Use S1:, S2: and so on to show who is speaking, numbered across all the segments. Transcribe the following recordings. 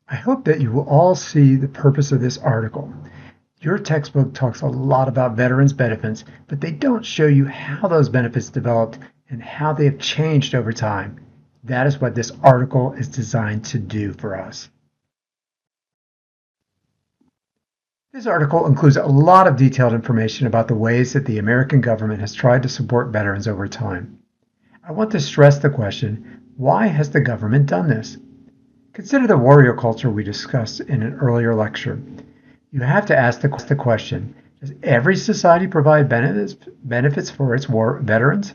S1: I hope that you will all see the purpose of this article. Your textbook talks a lot about veterans' benefits, but they don't show you how those benefits developed and how they have changed over time. That is what this article is designed to do for us. This article includes a lot of detailed information about the ways that the American government has tried to support veterans over time. I want to stress the question, why has the government done this? Consider the warrior culture we discussed in an earlier lecture. You have to ask the question, does every society provide benefits for its war veterans?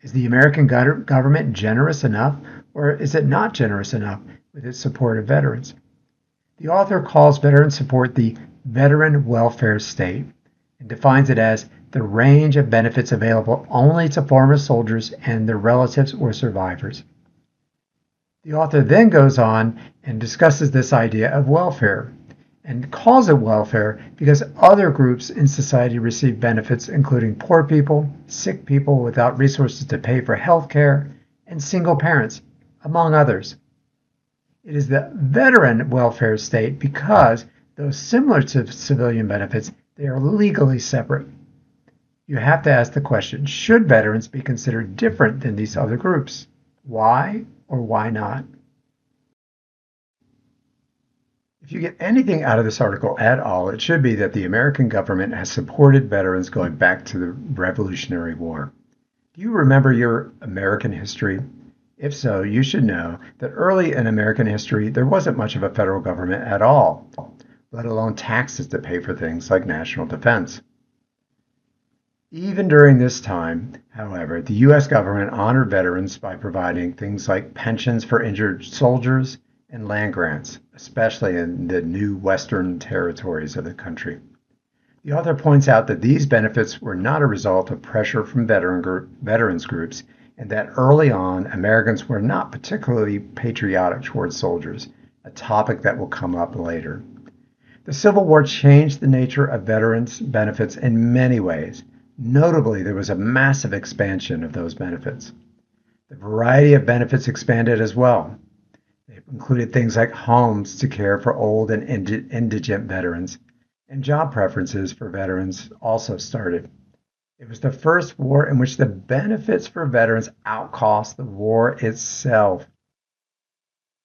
S1: Is the American government generous enough, or is it not generous enough with its support of veterans? The author calls veteran support the veteran welfare state and defines it as the range of benefits available only to former soldiers and their relatives or survivors. The author then goes on and discusses this idea of welfare and calls it welfare because other groups in society receive benefits, including poor people, sick people without resources to pay for health care, and single parents, among others. It is the veteran welfare state because, though similar to civilian benefits, they are legally separate. You have to ask the question, should veterans be considered different than these other groups? Why or why not? If you get anything out of this article at all, it should be that the American government has supported veterans going back to the Revolutionary War. Do you remember your American history? If so, you should know that early in American history, there wasn't much of a federal government at all, let alone taxes to pay for things like national defense. Even during this time, however, the U.S. government honored veterans by providing things like pensions for injured soldiers and land grants, especially in the new western territories of the country. The author points out that these benefits were not a result of pressure from veterans groups, and that early on, Americans were not particularly patriotic towards soldiers, a topic that will come up later. The Civil War changed the nature of veterans' benefits in many ways. Notably, there was a massive expansion of those benefits. The variety of benefits expanded as well. They included things like homes to care for old and indigent veterans, and job preferences for veterans also started. It was the first war in which the benefits for veterans outcost the war itself.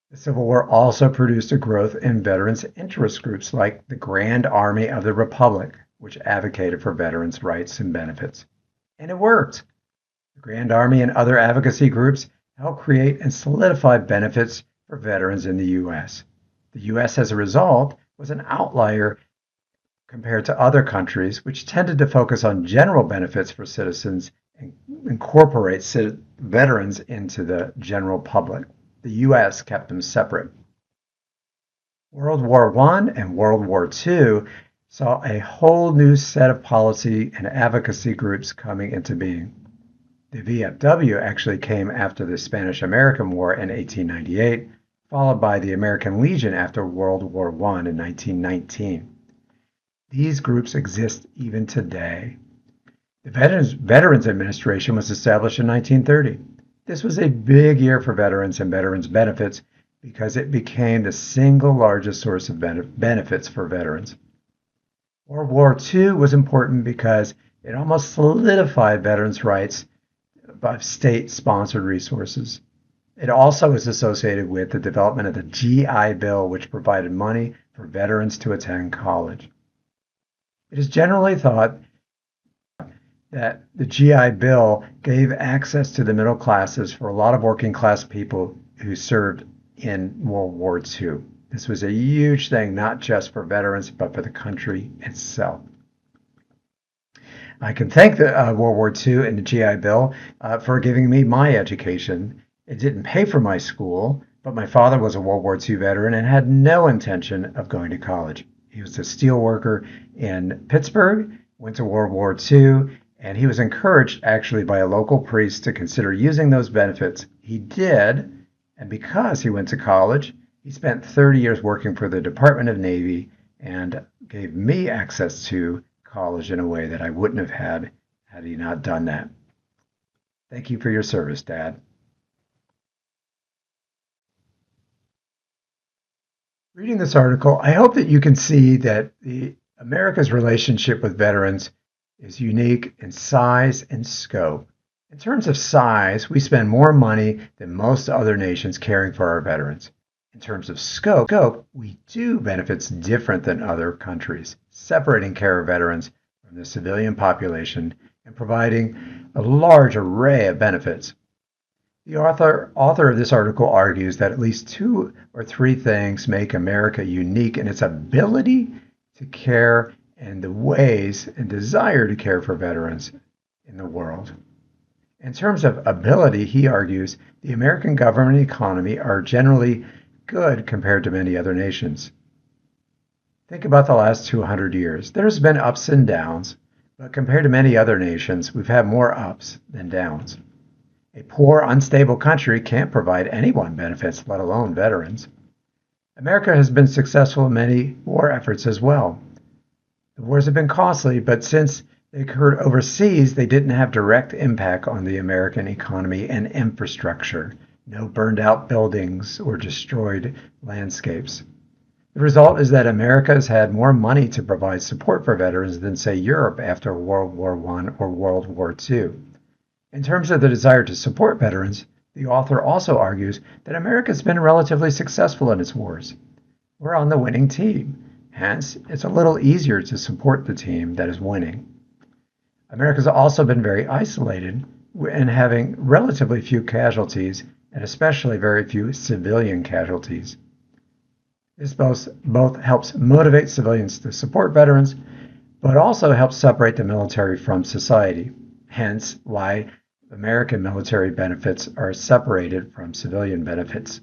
S1: The Civil War also produced a growth in veterans' interest groups like the Grand Army of the Republic, which advocated for veterans' rights and benefits. And it worked. The Grand Army and other advocacy groups helped create and solidify benefits for veterans in the U.S. The U.S., as a result, was an outlier compared to other countries, which tended to focus on general benefits for citizens and incorporate veterans into the general public. The U.S. kept them separate. World War I and World War II saw a whole new set of policy and advocacy groups coming into being. The VFW actually came after the Spanish-American War in 1898, followed by the American Legion after World War I in 1919. These groups exist even today. The Veterans Administration was established in 1930. This was a big year for veterans and veterans benefits because it became the single largest source of benefits for veterans. World War II was important because it almost solidified veterans' rights by state-sponsored resources. It also is associated with the development of the GI Bill, which provided money for veterans to attend college. It is generally thought that the GI Bill gave access to the middle classes for a lot of working class people who served in World War II. This was a huge thing, not just for veterans, but for the country itself. I can thank the World War II and the GI Bill for giving me my education. It didn't pay for my school, but my father was a World War II veteran and had no intention of going to college. He was a steel worker in Pittsburgh, went to World War II, and he was encouraged actually by a local priest to consider using those benefits. He did, and because he went to college, he spent 30 years working for the Department of Navy and gave me access to college in a way that I wouldn't have had he not done that. Thank you for your service, Dad. Reading this article, I hope that you can see that America's relationship with veterans is unique in size and scope. In terms of size, we spend more money than most other nations caring for our veterans. In terms of scope, we do benefits different than other countries, separating care of veterans from the civilian population and providing a large array of benefits. The author of this article argues that at least two or three things make America unique in its ability to care and the ways and desire to care for veterans in the world. In terms of ability, he argues the American government and economy are generally good compared to many other nations. Think about the last 200 years. There's been ups and downs, but compared to many other nations, we've had more ups than downs. A poor, unstable country can't provide anyone benefits, let alone veterans. America has been successful in many war efforts as well. The wars have been costly, but since they occurred overseas, they didn't have direct impact on the American economy and infrastructure. No burned out buildings or destroyed landscapes. The result is that America has had more money to provide support for veterans than, say, Europe after World War I or World War II. In terms of the desire to support veterans, the author also argues that America has been relatively successful in its wars. We're on the winning team. Hence, it's a little easier to support the team that is winning. America's also been very isolated and having relatively few casualties and especially very few civilian casualties. This both helps motivate civilians to support veterans, but also helps separate the military from society, hence why American military benefits are separated from civilian benefits.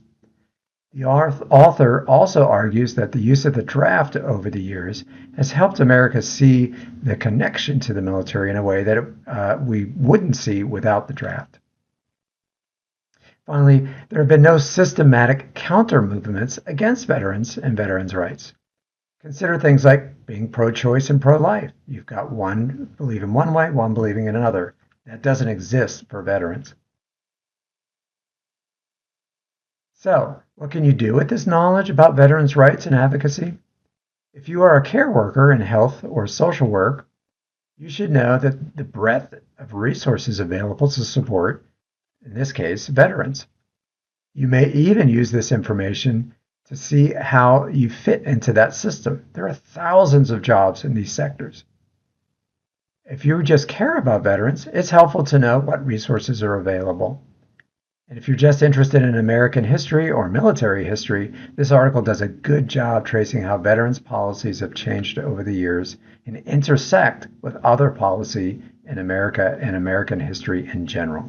S1: The author also argues that the use of the draft over the years has helped America see the connection to the military in a way that we wouldn't see without the draft. Finally, there have been no systematic counter-movements against veterans and veterans' rights. Consider things like being pro-choice and pro-life. You've got one believing one way, one believing in another. That doesn't exist for veterans. So, what can you do with this knowledge about veterans' rights and advocacy? If you are a care worker in health or social work, you should know that the breadth of resources available to support, in this case, veterans. You may even use this information to see how you fit into that system. There are thousands of jobs in these sectors. If you just care about veterans, it's helpful to know what resources are available. And if you're just interested in American history or military history, this article does a good job tracing how veterans' policies have changed over the years and intersect with other policy in America and American history in general.